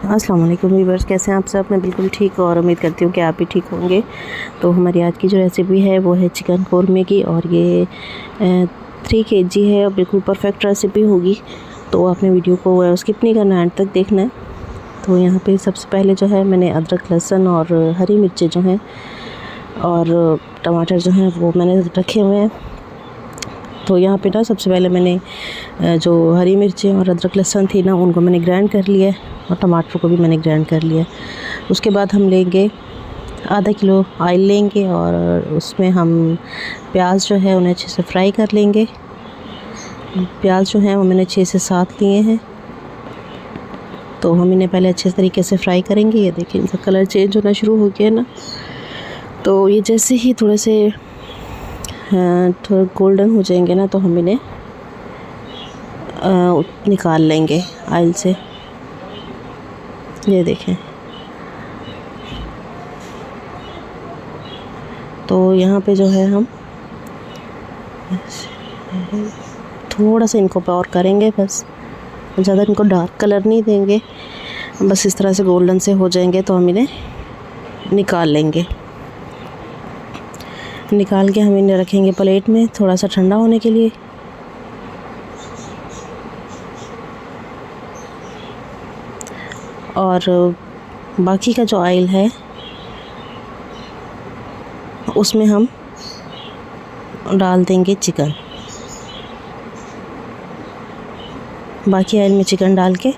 अस्सलाम वालेकुम व्यूअर्स, कैसे हैं आप सब। मैं बिल्कुल ठीक और उम्मीद करती हूँ कि आप भी ठीक होंगे। तो हमारी आज की जो रेसिपी है वो है चिकन कौरमे की, और ये 3 kg है और बिल्कुल परफेक्ट रेसिपी होगी। तो आपने वीडियो को स्किप नहीं करना, एंड तक देखना है। तो यहाँ पे सबसे पहले जो है मैंने अदरक, लहसुन और हरी मिर्चें जो हैं और टमाटर जो हैं वो मैंने रखे हुए हैं। तो यहाँ पे ना सबसे पहले मैंने जो हरी मिर्चें और अदरक लहसुन थी ना, उनको मैंने ग्राइंड कर लिया है, और टमाटर को भी मैंने ग्राइंड कर लिया है। उसके बाद हम लेंगे आधा किलो ऑयल लेंगे, और उसमें हम प्याज जो है उन्हें अच्छे से फ्राई कर लेंगे। प्याज जो है वो मैंने 6 से 7 लिए हैं। तो हम इन्हें पहले अच्छे तरीके से फ्राई करेंगे। ये देखिए इनका कलर चेंज होना शुरू हो गया ना। तो ये जैसे ही थोड़े से थोड़ा गोल्डन हो जाएंगे ना, तो हम इन्हें निकाल लेंगे ऑयल से। ये देखें। तो यहाँ पे जो है हम थोड़ा सा इनको और करेंगे, बस ज़्यादा इनको डार्क कलर नहीं देंगे। बस इस तरह से गोल्डन से हो जाएंगे तो हम इन्हें निकाल लेंगे। निकाल के हम इन्हें रखेंगे प्लेट में थोड़ा सा ठंडा होने के लिए। और बाकी का जो ऑयल है उसमें हम डाल देंगे चिकन। बाकी ऑयल में चिकन डाल के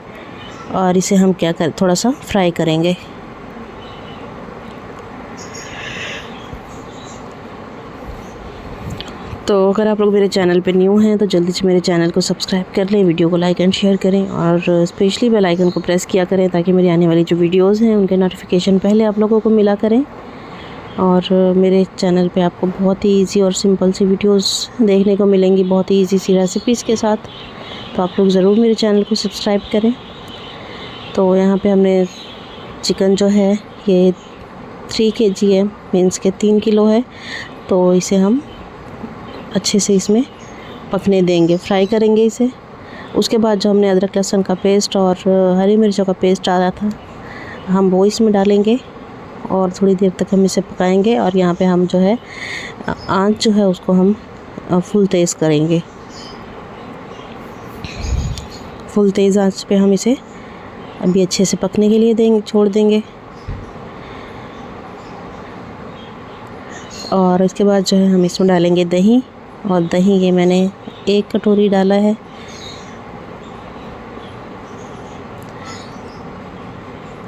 और इसे हम थोड़ा सा फ्राई करेंगे। तो अगर आप लोग मेरे चैनल पे न्यू हैं तो जल्दी से मेरे चैनल को सब्सक्राइब कर लें, वीडियो को लाइक एंड शेयर करें, और स्पेशली बेल आइकन को प्रेस किया करें ताकि मेरी आने वाली जो वीडियोस हैं उनके नोटिफिकेशन पहले आप लोगों को मिला करें। और मेरे चैनल पे आपको बहुत ही इजी और सिंपल सी वीडियोस देखने को मिलेंगी, बहुत ही इजी सी रेसिपीज़ के साथ। तो आप लोग ज़रूर मेरे चैनल को सब्सक्राइब करें। तो यहाँ पे हमने चिकन जो है ये 3 kg है, मीन्स के 3 किलो है। तो इसे हम अच्छे से इसमें पकने देंगे, फ्राई करेंगे इसे। उसके बाद जो हमने अदरक लहसुन का पेस्ट और हरी मिर्चों का पेस्ट डाला था, हम वो इसमें डालेंगे और थोड़ी देर तक हम इसे पकाएंगे। और यहाँ पे हम जो है आंच जो है उसको हम फुल तेज़ करेंगे। फुल तेज़ आंच पे हम इसे अभी अच्छे से पकने के लिए छोड़ देंगे। और इसके बाद जो है हम इसमें डालेंगे दही, और दही ये मैंने 1 कटोरी डाला है।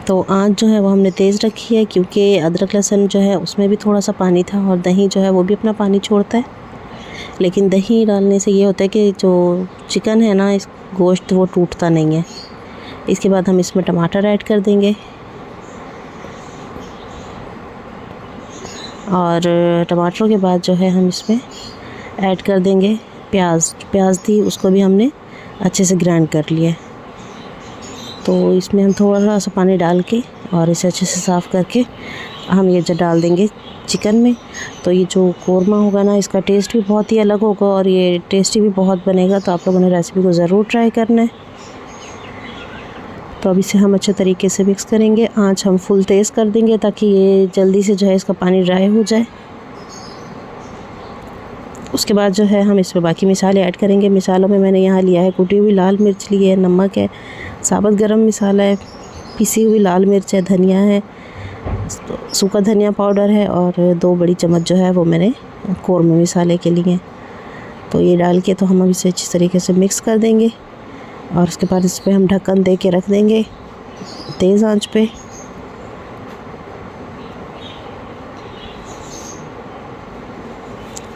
तो आंच जो है वो हमने तेज़ रखी है, क्योंकि अदरक लहसुन जो है उसमें भी थोड़ा सा पानी था, और दही जो है वो भी अपना पानी छोड़ता है। लेकिन दही डालने से ये होता है कि जो चिकन है ना, इस गोश्त वो टूटता नहीं है। इसके बाद हम इसमें टमाटर ऐड कर देंगे, और टमाटरों के बाद जो है हम इसमें ऐड कर देंगे प्याज थी, उसको भी हमने अच्छे से ग्राइंड कर लिया। तो इसमें हम थोड़ा सा पानी डाल के और इसे अच्छे से साफ़ करके हम ये जो डाल देंगे चिकन में। तो ये जो कौरमा होगा ना, इसका टेस्ट भी बहुत ही अलग होगा और ये टेस्टी भी बहुत बनेगा। तो आप लोगों ने रेसिपी को ज़रूर ट्राई करना है। तो अब इसे हम अच्छे तरीके से मिक्स करेंगे। आँच हम फुल तेज़ कर देंगे ताकि ये जल्दी से जो है इसका पानी ड्राई हो जाए। उसके बाद जो है हम इसमें बाकी मसाले ऐड करेंगे। मसालों में मैंने यहाँ लिया है कुटी हुई लाल मिर्च ली है, नमक है, साबुत गरम मसाला है, पिसी हुई लाल मिर्च है, धनिया है, सूखा धनिया पाउडर है, और 2 बड़ी चम्मच जो है वो मैंने कौरमे मसाले के लिए। तो ये डाल के तो हम अब इसे अच्छी तरीके से मिक्स कर देंगे, और उसके बाद इस पर हम ढक्कन दे के रख देंगे तेज़ आंच पे।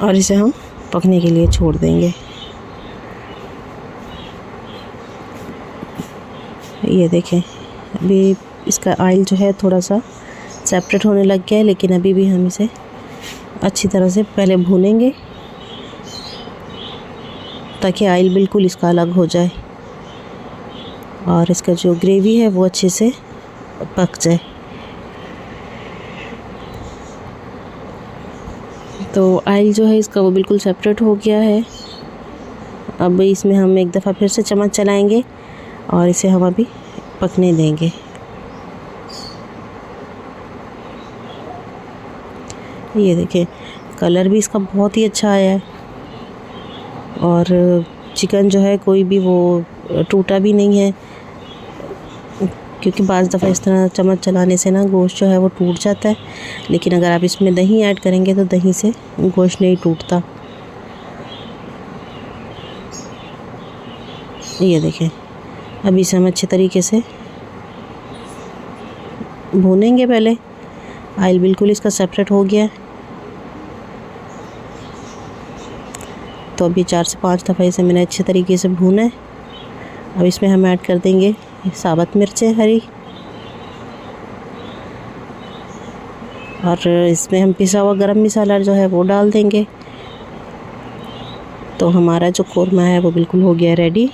और इसे हम पकने के लिए छोड़ देंगे। ये देखें, अभी इसका ऑयल जो है थोड़ा सा सेपरेट होने लग गया है, लेकिन अभी भी हम इसे अच्छी तरह से पहले भूनेंगे ताकि ऑयल बिल्कुल इसका अलग हो जाए और इसका जो ग्रेवी है वो अच्छे से पक जाए। तो ऑयल जो है इसका वो बिल्कुल सेपरेट हो गया है। अब इसमें हम एक दफ़ा फिर से चम्मच चलाएंगे और इसे हम अभी पकने देंगे। ये देखें कलर भी इसका बहुत ही अच्छा आया है और चिकन जो है कोई भी वो टूटा भी नहीं है, क्योंकि बाज़ दफ़ा इस तरह चम्मच चलाने से ना गोश्त जो है वो टूट जाता है, लेकिन अगर आप इसमें दही ऐड करेंगे तो दही से गोश्त नहीं टूटता। ये देखें अभी इसे हम अच्छे तरीके से भूनेंगे। पहले ऑयल बिल्कुल इसका सेपरेट हो गया है, तो अभी 4 से 5 दफ़ा इसे मैंने अच्छे तरीके से भूना है। अब इसमें हम ऐड कर देंगे साबुत मिर्चें हरी, और इसमें हम पिसा हुआ गरम मसाला जो है वो डाल देंगे। तो हमारा जो कोरमा है वो बिल्कुल हो गया रेडी।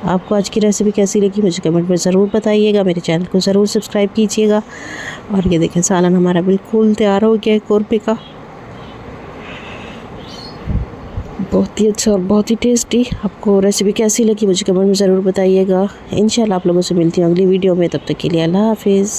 आपको आज की रेसिपी कैसी लगी मुझे कमेंट में ज़रूर बताइएगा, मेरे चैनल को ज़रूर सब्सक्राइब कीजिएगा। और ये देखें सालन हमारा बिल्कुल तैयार हो गया है कोरमे का, बहुत ही अच्छा और बहुत ही टेस्टी। आपको रेसिपी कैसी लगी मुझे कमेंट में ज़रूर बताइएगा। इंशाल्लाह आप लोगों से मिलती हूँ अगली वीडियो में, तब तक के लिए अल्लाह हाफिज़।